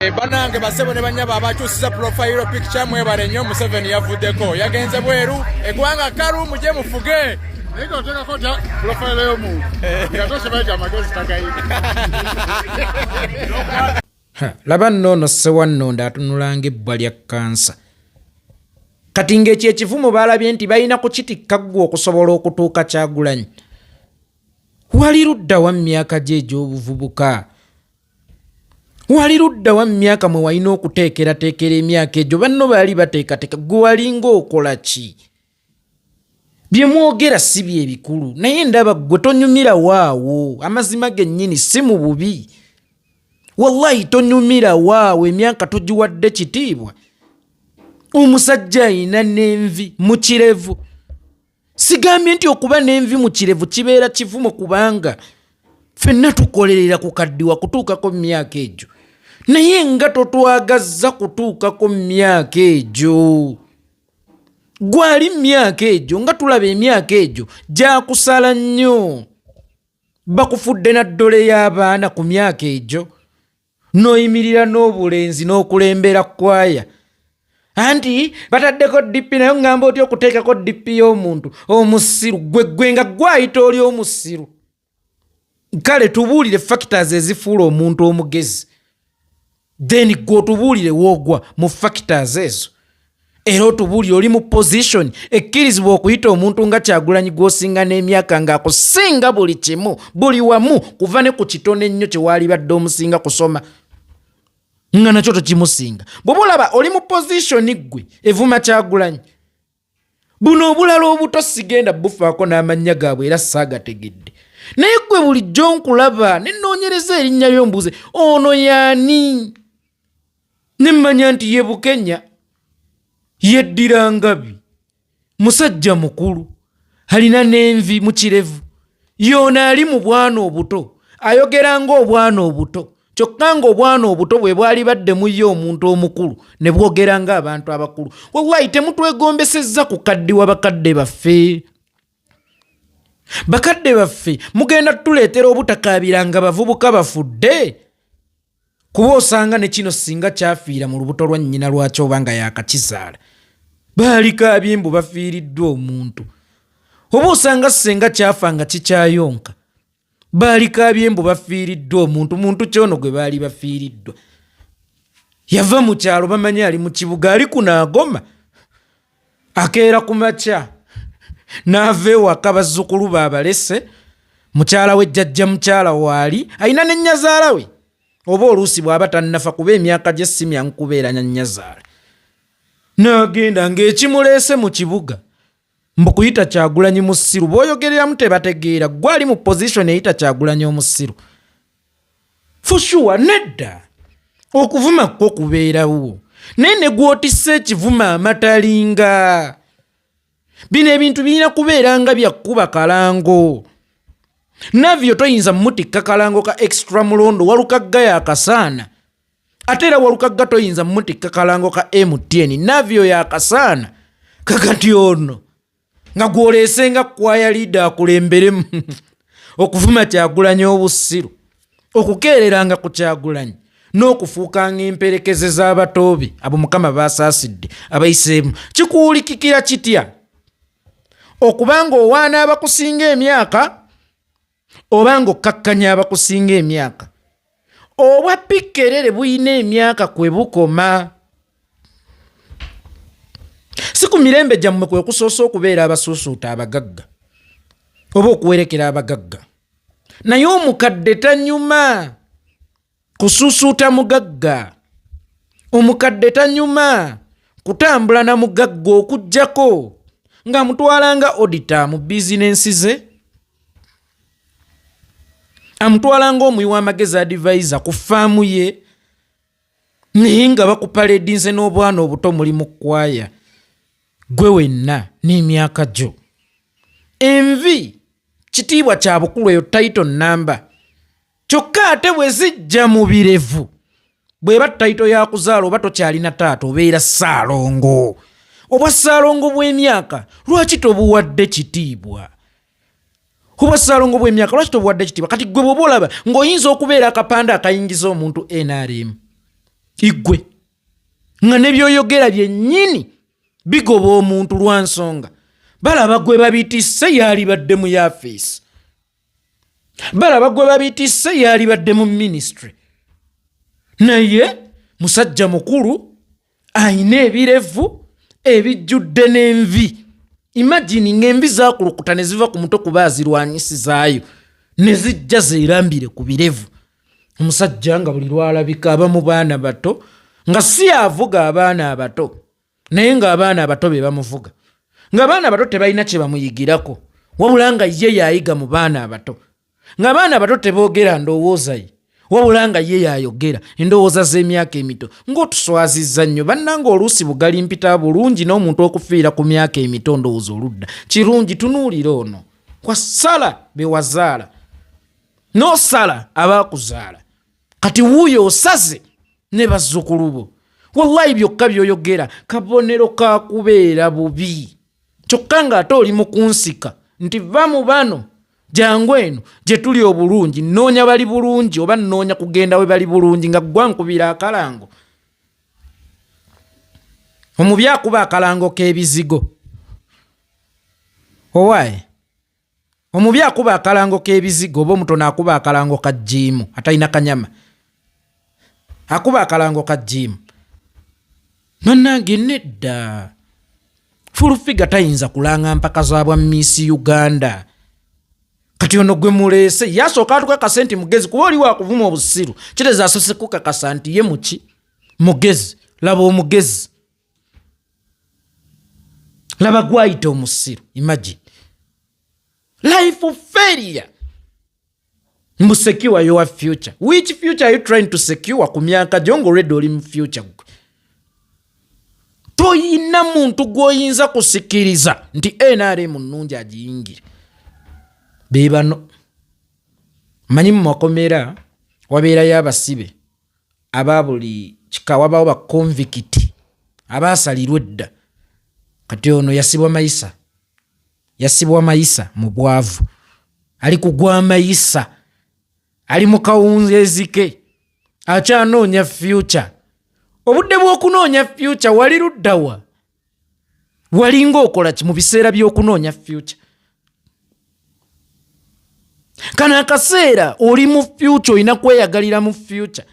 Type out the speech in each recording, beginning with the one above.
Banange basebo ne banyaba abakyusiza profile picture mwebale nnyo Museveni yavuddeko yagenze bweru eggwanga kalu muje mufuge Ego oteka kota profile y'omuntu yatoshe baita amagezi takayika laba nno Ssewannonda Atunulanga ebbwa lya kansa kati ng'ekyo ekivumu baalabye nti balina kukitikka ggwe okusobola okutuuka Kyagulanyi wali ludda wa myaka gye egy'obuvubuka wali ludda wa myaka mwe walina okuteekerateekera emyaka egyo banno baali bateekateeka gwe walinga okola ki bye mwogera si bye bikulu naye ndaba gwe tonyumira waawo amazima gennyini si mu bubi wallahi tonyumira waawo emyaka togiwadde kitiibwa omusajja ayina n'envi mu kirevu sigambye nti okuba n'envi mu kirevu kibeera kivumo kubanga ffenna tukolerera kukaddiwa kutuukako mu myaka egyo naye nga totwagazza kutuukako mu myaka egyo gwali myaka egyo nga tulaba emyaka egyo gyakusala nnyo bakufudde na ddole y'abaana ku myaka egyo n'oyimirira n'obulenzi n'okulembera kwaya anti bataddeko dipi nayo ngamba otya okuteekako dipi y'omuntu omusiru gwe nga gwayita oli omusiru kale tubuulire factors ezifuula omuntu omugezi then gwe otubuulire woogwa mu factors ezo era otubuulire oli mu position ekkirizibwa okuyita omuntu nga Kyagulanyi gw'osinga n'emyaka ng'akusinga buli kimu buli wamu kuva ne ku kitone ennyo kye waali badde omusinga kusoma nga nakyo tokimusinga bw'oba olaba oli mu position gwe evuma Kyagulanyi buno obulala obuto sigenda bufaako n'amannya gaabwe era saagategedde naye gwe bulijjo nkulaba ne nnoonyereza erinnya ly'ombuuze ono yaani ne mmanya nti ye Bukenya yeddira ngabi musajja mukulu alina n'envi mu kirevu yoona ali mu bwana obuto ayogera ng'obwana obuto kyokka ng'obwana obuto bwe bwali badde mu ye omuntu omukulu ne bwogera ng'abantu abakulu wallahi temutwegombesezza kukaddiwa bakadde baffe mugenda tuleetera obutakaabiranga bavubuka bafudde kuba osanga ne kino singa kyafiira mu lubuto lwa nnyina lwakyo oba nga yaakakizaala baalikaabye mbu bafiiriddwa omuntu oba osanga senga kyafa nga kikyayonka baalikaabye mbu bafiiriddwa muntu kyono gwe baali bafiiriddwa yava mu kyalo bamanyi ali mu kibuga ali kunaagoma akeera ku makya n'ava ewaka bazzukulu baabalese mukyala we jjajja mukyala waali alina ne nnyazaala we oba oluusi bw'aba tannafa kuba emyaka gye si myangu kubeeranya nnyazaala n'agenda ng'ekimuleese mu kibuga mbu kuyita Kyagulanyi musiru bw'oyogereramu tebategeera gwali mu position eyita Kyagulanyi omusiru for sure nedda okuvuma kwo kubeerawo naye ne gw'otisse ekivuma amatalinga bino ebintu birina kubeera nga byakkuba kalango navyo toyinza mutikka kalango ka extra mulondo walukagga yakasaana ate era walukagga toyinza mutikka kalango ka MTN navyo yakasaana kakati ono nga gwoleesenga kwaya liida akulemberemu okuvuma Kyagulanyi obusiru okukeereranga ku Kyagulanyi n'okufuukanga emperekeze z'abatoobe abo mukama baasaasidde abayiseemu kikuwulikikira kitya okubanga owaana abakusinga emyaka obanga okkakkanya abakusinga emyaka obwa pikkerere buyina emyaka kwe bukoma si ku mirembe gyammwe kwe kusoosa okubeera abasuusuuta abagagga oba okuwerekera abagagga naye omukadde tanyuma kusuusuuta mugagga omukadde tanyuma kutambula na mugagga okuggyako nga mutwalanga auditor mu bizinensi ze amutwalanga omuyi w'amagezi advisor ku faamu ye naye nga bakupaledinze n'obwana obuto muli mu kwaya gwe wenna n'emyaka gyo envi kitiibwa kya bukulu eyo title namba kyokka ate bwe zijja mu birevu bw'eba title yakuzaala oba tokyalina taata obeera ssaalongo obwa ssaalongo bw'emyaka lwaki tobuwadde kitiibwa Kuba salongo bw'emyaka lwaki tobuwadde ekitiibwa kati gwe bw'oba olaba ng'oyinza okubeera akapande akayingiza omuntu NRM igwe nga nebyoyogera byennyini bigoba omuntu lwa nsonga balaba gwe babitisse yali badde mu yafeesi, balaba gwe babitisse yali badde mu ministry, naye musajja mukulu ayina ebirevu ebijjudde n'envi. Imagine ng'envi zaakulukuta ne ziva ku mutwe kuba azirwanyisizaayo ne zijja zeerambire ku birevu. Omusajja nga buli lwalabika aba mu baana bato, nga si avuga abaana abato naye ng'abaana abato be bamuvuga, ng'abaana abato tebalina kye bamuyigirako wabula nga ye yayiga mu baana abato, ng'abaana abato teboogera ndowooza ye wabula nga ye yayogera endowooza z'emyaka emito. Ng'otuswazizza nnyo bannanga oluusi bugali mpita bulungi n'omuntu okufiira ku myaka emito ndowooza oludda kirungi. Tunuulira ono wasala be wazaala n'osala abaakuzaala, kati wuuyo osaze ne bazzukulu bo. Wallahi byokka byoyogera kabonero ka kubeera bubi, kyokka ng'ate oli mu kunsika nti va mu bano jangu eno gye tuli obulungi, nnoonya bali bulungi oba nnoonya kugenda we bali bulungi nga ggwa nkubira akalango. Omubi akuba akalango k'ebizigo. Owaaye omubi akuba akalango k'ebizigo oba omutono akuba akalango ka jiimu atalina kanyama, akuba akalango ka jiimu. Bannange nedda fulufiga tayinza kulanga mpaka zaabwa Miss Uganda. Kati ono gwe muleese yasooka atuka kasenti mugezi kuba oli wakuvuma obusiru kireza asose kukakasa nti ye muki mugezi. Laba omugezi, laba gwayita omusiru. Imagine life of failure. Mbu secure your future. Which future are you trying to secure? Ku myaka jongo already oli mu future. Toyina muntu gwoyinza kusikiriza nti NRM nnungi agiyingire. Bebano manyi mu makomera wabeerayo abasibe ababuli kika, wabaawo ba convict abaasalirwa edda. Kati ono yasibwa mayisa mu bwavu, ali kugwa mayisa, ali mu kawungeezi ke, akyanoonya future. Obudde bw'okunoonya future wali luddawa? Walinga okola ki mu biseera by'okunoonya future? Kana akaseera oli mu future, olina kweyagalira mu future,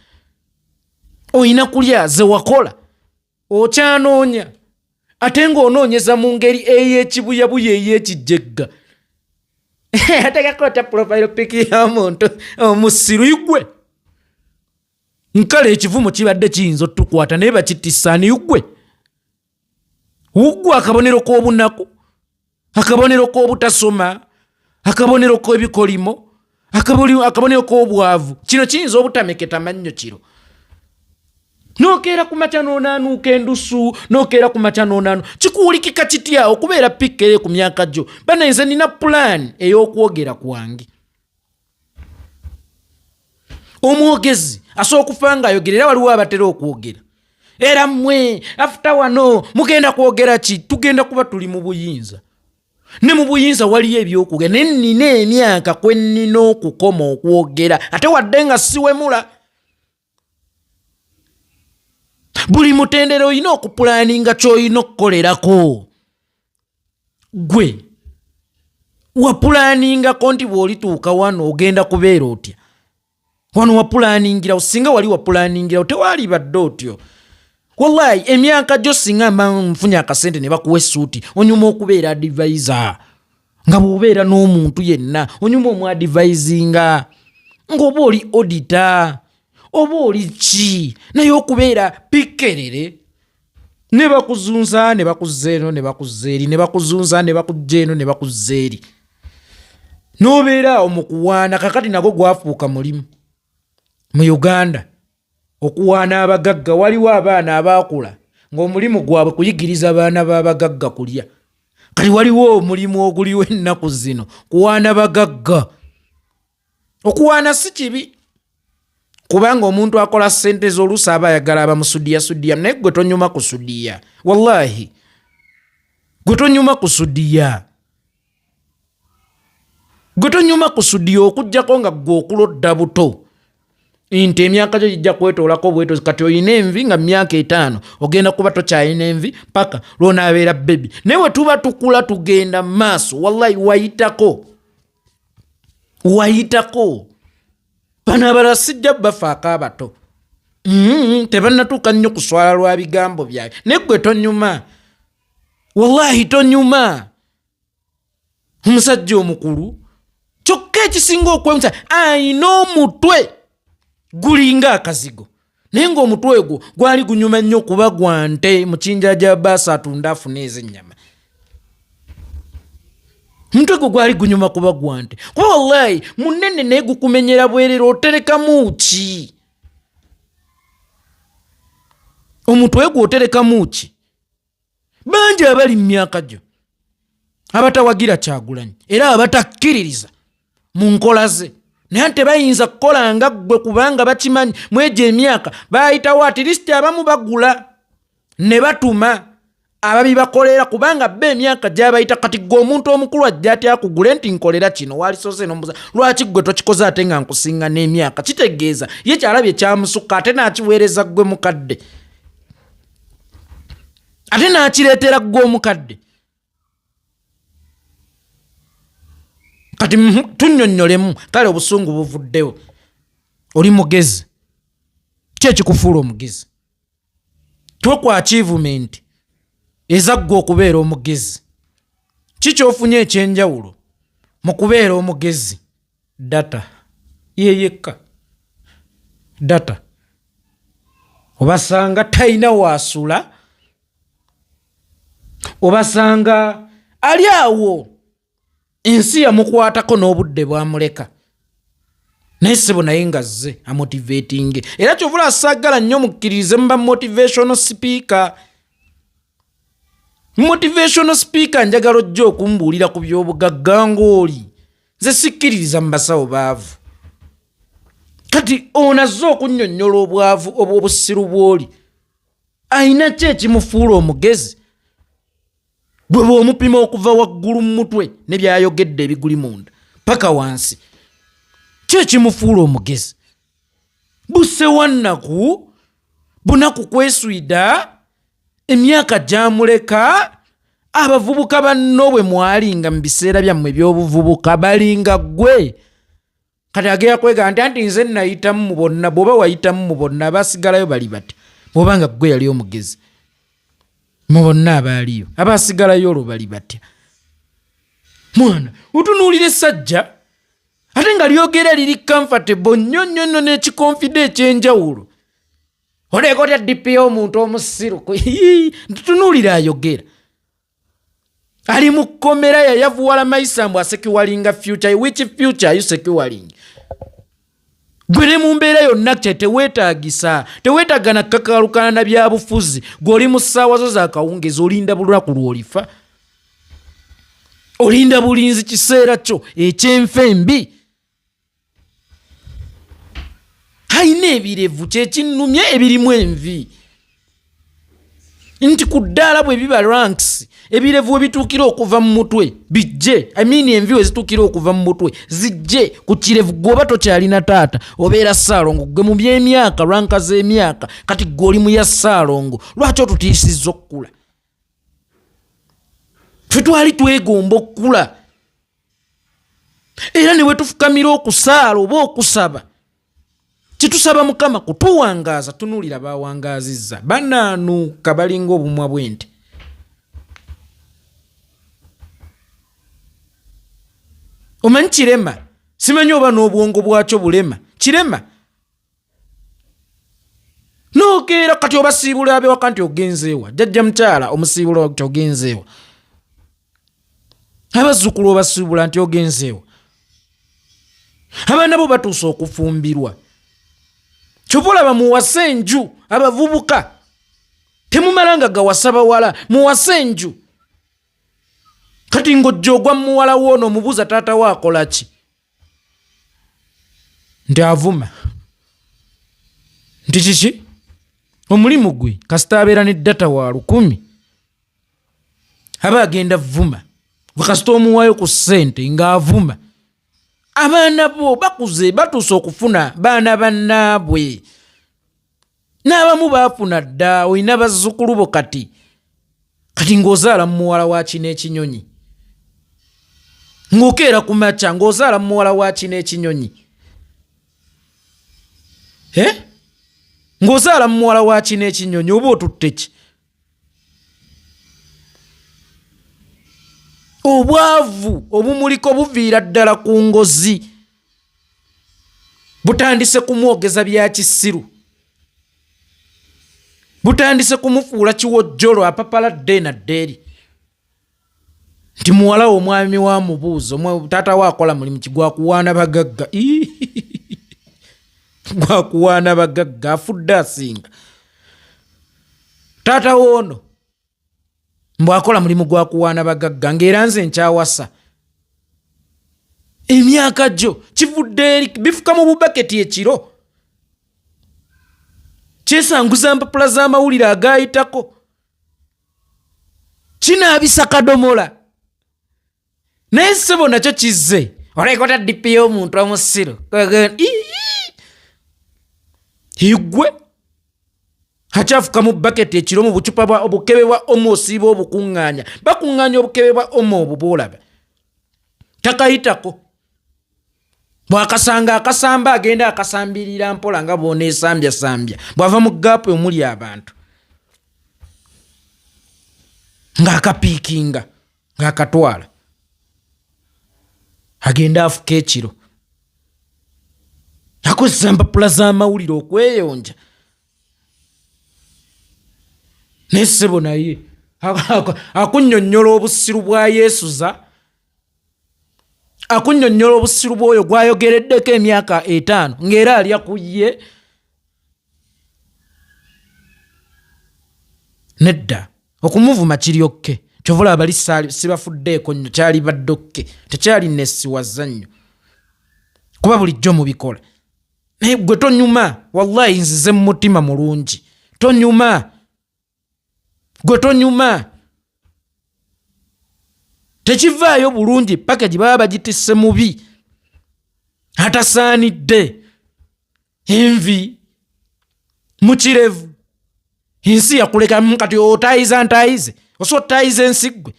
olina kulya ze wakola, okyanoonya ate ng'onoonyeza mu ngeri ey'ekibuyabuya ey'ekijjegga. Atekakota profile pic y'omuntu omusiru igwe. Nkale ekivumo kibadde kiyinza otukwata naye bakittisaani ugwe. Ugwe akabonero k'obunaku, akabonero k'obutasoma, akabonero k'ebikolimo, akabonero k'obwavu. Kino kiyinza obutameketa mannyo kiro. Nokeera ku makya n'onaanuuka endusu, nokeera ku makya n'onaanu. Kikuwulikika kitya okubeera pikkere ku myaka gyo? Banayinza nina plan ey'okwogera kwange. Omwogezi asooka kufa ng'ayogerera waliwo abatera okwogera. Era mmwe after wano mugenda kwogera ki? Tugenda kuba tuli mu buyinza. Ne mu buyinza waliyo ebyokwogera. Ne nnina emyaka kwe nnina okukoma okwogera ate wadde nga siwemula. Buli mutendera olina okupulaninga ky'olina okukolerako. Gwe wapulaningako nti bw'olituuka wano ogenda kubeera otya? Wano wapulaningira, singa wali wapulaningira tewaali badde otyo. Wallahi emyaka gyo singa nfunye akasente ne bakuwa essuuti onyuma okubeera advisor. Nga bw'obeera n'omuntu yenna onyuma omuadvisinga. Ng'oba oli auditor oba oli ki, naye okubeera pikkerere ne bakuzunza ne bakuzza eno ne bakuzza eri, ne bakuzunza ne bakujja eno ne bakuzza eri. N'obeera omukuwaana kakati nago gwafuuka mulimu. Mu Uganda okuwaana abagagga waliwo abaana abaakula ng'omulimu gwabwe kuyigiriza abaana b'abagagga kulya. Kati waliwo omulimu oguliwo ennaku zino kuwaana bagagga. Okuwaana si kibi kubanga omuntu akola ssente z'oluusi aba ayagala abamusudiya naye gwe tonyuma kusudiya. Wallahi gwe tonyuma kusudiya. Gwe tonyuma kusudiya okuggyako nga gwe okulodda buto. nti emyaka gyo gijja kwetoolako bwetozi kati oyina envi nga myaka 5 ogenda kuba tokyalina envi paka lwonaabeera bebi naye we tuba tukula tugenda mu maaso wallahi wayitako bano abalala sijja bafaako abato tebannatuuka nnyo kuswala lwa bigambo byawe naye gwe tonyuma wallahi tonyuma omusajja omukulu kyokka ekisinga okwemusa ayina omutwe gulinga akazigo naye ng'omutwe gwo gwali gunyuma nnyo kuba gwante mu kinja gya baasa atunda afuna ez'ennyama omutwe gwo gwali gunyuma kuba gwante kuba wallahi munene naye gukumenyera bwerere oterekamu ki omutwe gwo oterekamu ki bangi abali mu myaka gyo abatawagira Kyagulanyi era abatakkiririza mu nkola ze naye tebayinza kukola nga ggwe kubanga bakimanyi mwegyo emyaka bayitawo at least abamu bagula ne batuma ababi bakolera kubanga be emyaka gyabayita kati gwe omuntu omukulu ajja ati akugule nti nkolera kino walisoose n'omubuza lwaki ggwe tokikoze ate nga nkusinga n'emyaka kitegeeza ye kyalabye kyamusukka ate n'akiweereza ggwe mukadde ate n'akireetera ggwe omukadde kati tunnyonnyolemu kale obusungu buvuddewo oli mugezi ki ekikufuula omugezi tokwa achievement ezaggwa okubeera omugezi ki kyofunye ekyenjawulo mu kubeera omugezi data yeyekka data obasanga talina waasula obasanga ali awo ensi yamukwatako n'obudde bwamuleka naye ssebo naye nga zze amotivatinge era kyovula asaagala nnyo mukkirize muba motivational speaker njagala ojja okumbuulira ku by'obugagga ng'oli nze sikkiririza mu basawo baavu kati onazze okunnyonnyola obwavu obusiru bw'oli ayina ki ekimufuula omugezi bwe bw'omupima okuva waggulu mu mutwe ne byayogedde ebiguli munda paka wansi ki ekimufuula omugezi buse wannaku bunaku kweswida emyaka gyamuleka abavubuka banno bwe mwalinga mu biseera byammwe by'obuvubuka balinga ggwe kati agera kwega nti nze nayitamu mu bonna bw'oba wayitamu mu bonna abasigalayo bali bati bw'obanga ggwe yali omugezi mu bonna abaaliyo abasigalayo olwo bali batya mwana otunuulira essajja ate nga lyogera liri comfortable nnyo nnyo n'ekikonfide ekyenjawulo oleeka otya DPO omuntu omusiru tunuulira ayogera ali mu kkomera yayavuwala maisambu asekiwalinga future which future you securing gwe ne mu mbeera yonna kye teweetaaga na kakalukana na byabufuzi gw'oli mu ssaawa zo zaakawungezi olinda bulunaku lw'olifa olinda bulinzi kiseera kyo eky'enfa embi ayina ebirevu kyekinnumye ebirimu envi nti ku ddaala bwe biba ranks ebirevu we bituukira okuva mu mutwe bijje envi we zituukira okuva mu mutwe zijje ku kirevu gwoba tokyalina taata obeera Ssaalongo gwe mu by'emyaka ranka z'emyaka kati gw'oli mu ya Ssaalongo lwaki otutiisizza okukula ffe twali twegomba okukula era ne we tufukamira okusaala oba okusaba kitusaba Mukama kutuwangaaza tunuulira bawangaazizza banaanuuka balinga obumwa bw'ente omanyi kirema simanyi oba n'obwongo bwakyo bulema kirema nookeera kati obasiibula abewaka nti ogenzeewa jjajja mukyala omusiibula nti ogenzeewa abazzukulu obasiibula nti ogenzeewa abaana bo batuusa okufumbirwa kyova olaba muwase enju abavubuka temumalanga gawasa bawala muwase enju kati ng'ojja ogwa muwala woono omubuuza taata we akola ki nti avuma nti kiki omulimu gwe kasita abeera ne data wa 1,000 aba agenda vuma kasita omuwaayo ku ssente ng'avuma abaana bo bakuze batuuse okufuna baana bannaabwe n'abamu baafuna dda olina bazzukulu bo kati ng'ozaala mu muwala wa kino ekinyonyi ng'okeera ku makya ng'ozaala mu muwala wa kino ekinyonyi ng'ozaala mu muwala wa kino ekinyonyi oba otutte ki obwavu obumuliko buviira ddala ku ngozi butandise kumwogeza bya kisiru butandise kumufuula kiwojjolo apapaladde naddeeri nti muwala omwami wa mubuuzo taata we akola mulimu ki gwakuwaana bagagga gwakuwaana bagagga afudde asinga taata woono mbwakola mulimu gwakuwaana bagagga ng'era nze nkyawasa emyaka gyo kivudde eri bifuka mu bubaketi ekiro kyesanguza mpapula z'amawulire agaayitako kinaabisa kadomola naye ssebo nakyo kizze oleekota dipi y'omuntu omusiru igwe akyafuka mu baketi ekiro mu bucupa bwa obukebe bwa omo osiiba obukuŋŋaanya bakuŋŋaanya obukebe bwa omo obwo bwolaba takayitako bw'akasanga akasamba agenda akasambirira mpola nga bw'oneesambya bw'ava mu gaapu omuli abantu ng'akapiikinga ng'akatwala agenda afuka ekiro akozesa mpapula z'amawulire okweyonja n'essebo naye akunnyonnyola obusiru bwa yesuza akunnyonnyola obusiru bw'oyo gwayogereddeko emyaka 5 ng'era alya ku ye nedda okumuvuma kiryokke kyovula abali sibafuddeeko nnyo kyali baddokke tekyali nessiwaza nnyo kuba bulijjo mubikola naye gwe tonyuma wallahi nzize mu mutima mulungi tonyuma gwe tonyuma tekivaayo bulungi package baba bagitisse mubi atasaanidde envi mukirevu ensi yakuleka kati otayiza ntayize oso otayiza ensi gwe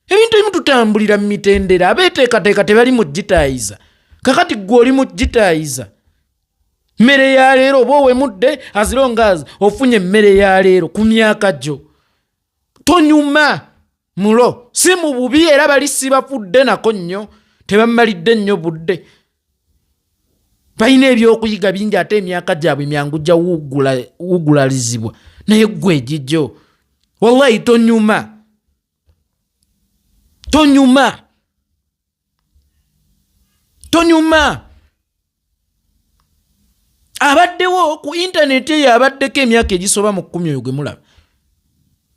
ebintu ebimu tutambulira mu mitendera abeeteekateeka tebali mu gitayiza kakati gwe oli mu gitayiza mmere ya leero oba owemudde azirongazi ofunye emmere ya leero ku myaka gyo tonyuma mulo si mu bubi era bali si bafudde nako nnyo tebammalidde nnyo budde balina ebyokuyiga bingi ate emyaka gyabwe myangu gya wugulalizibwa naye gwe egijjo wallahi tonyuma abaddewo ku intaneti eyo abaddeko emyaka egisoba mu 10 oyo gwe mulaba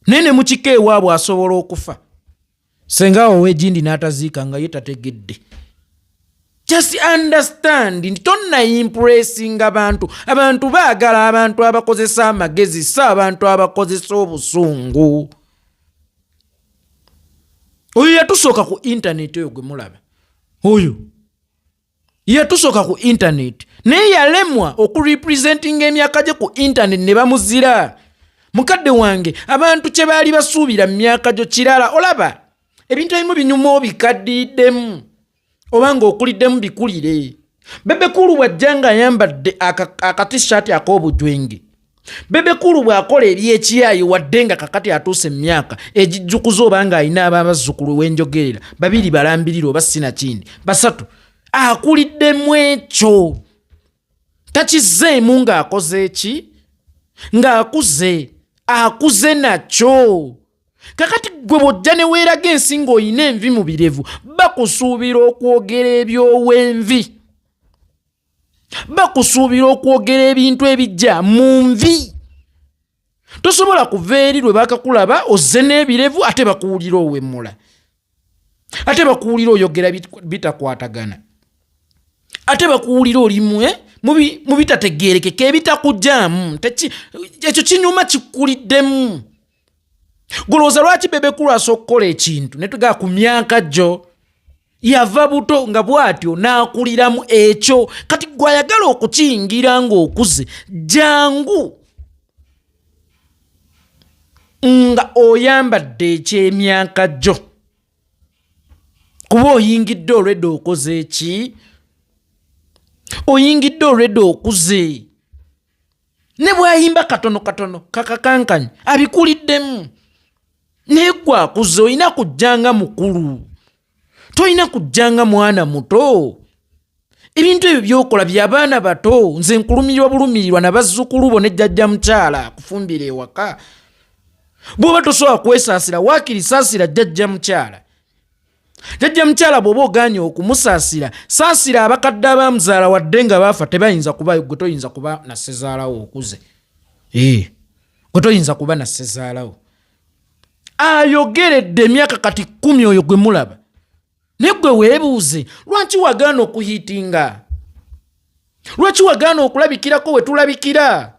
naye ne mukika ewaabwe asobola okufa senga awo wegindi n'ataziika nga ye tategedde just understand nti tonna impressing abantu baagala abantu abakozesa amagezi si abantu abakozesa obusungu oyo yatusooka ku intaneti oyo gwe mulaba oyo yatusooka ku intaneti naye yalemwa okurepresentinga emyaka gye ku intaneti ne bamuzira mukadde wange abantu kye baali basuubira mu myaka gyo kirala olaba ebintu ebimu binyuma obikaddiddemu oba ng'okuliddemu bikulire bebekulu bw'ajja ng'ayambadde akatishaati ak'obujwenge bebekulu bw'akola ebyekiyayi wadde nga kakati atuuse mu myaka egijjukuza oba ng'alina ababazzukulu w'enjogerera 2 balambirira oba sinakindi 3 akuliddemu ekyo takizzeemu ng'akoze eki ng'akuze akuze nakyo kakati gwe bw'ojja ne weeraga ensi ng'olina envi mu birevu bakusuubira okwogera eby'owenvi bakusuubira okwogera ebintu ebijja mu nvi tosobola kuva eri lwe bakakulaba ozze n'ebirevu ate bakuwulira owemmula ate bakuwulira oyogera bitakwatagana ate bakuwulira olimu mu bitategeerekeka ebitakujjaamu ekyo kinyuma kikuliddemu golowooza lwaki bebekulu asooka okukola ekintu ne tugaa ku myaka gyo yava buto nga bw'atyo n'akuliramu ekyo kati gwayagala okukiyingira ng'okuze jangu nga oyambadde eky'emyaka gyo kuba oyingidde olwedde okoze eki oyingidde olwedde okuze ne bwayimba katono kakakankanya abikuliddemu naye gwe akuze olina kujjanga mukulu tolina kujjanga mwana muto ebintu ebyo byokola by'abaana bato nze nkulumirirwa bulumirirwa nabazzukulu bo ne jjajja mukyala akufumbira ewaka bw'oba tosobola kwesaasira waakirisaasira jjajja mukyala jjajja mukyala bw'oba ogaanye okumusaasira saasira abakadde abamuzaala wadde nga baafa tebayinza kuba gwe toyinza kuba na ssezaalawo okuze gwe toyinza kuba na ssezaalawo ayogeredde emyaka kati 10 oyo gwe mulaba naye gwe weebuuze lwaki wagaana okuhiitinga lwaki wagaana okulabikirako we tulabikira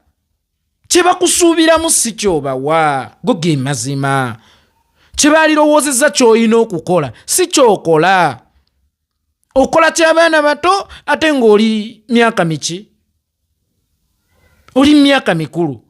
kye bakusuubiramu si kyobawa go ge mazima kye baalirowoozezza ky'olina okukola si kyokola okola ky'abaana bato ate ng'oli myaka miki oli myaka mikulu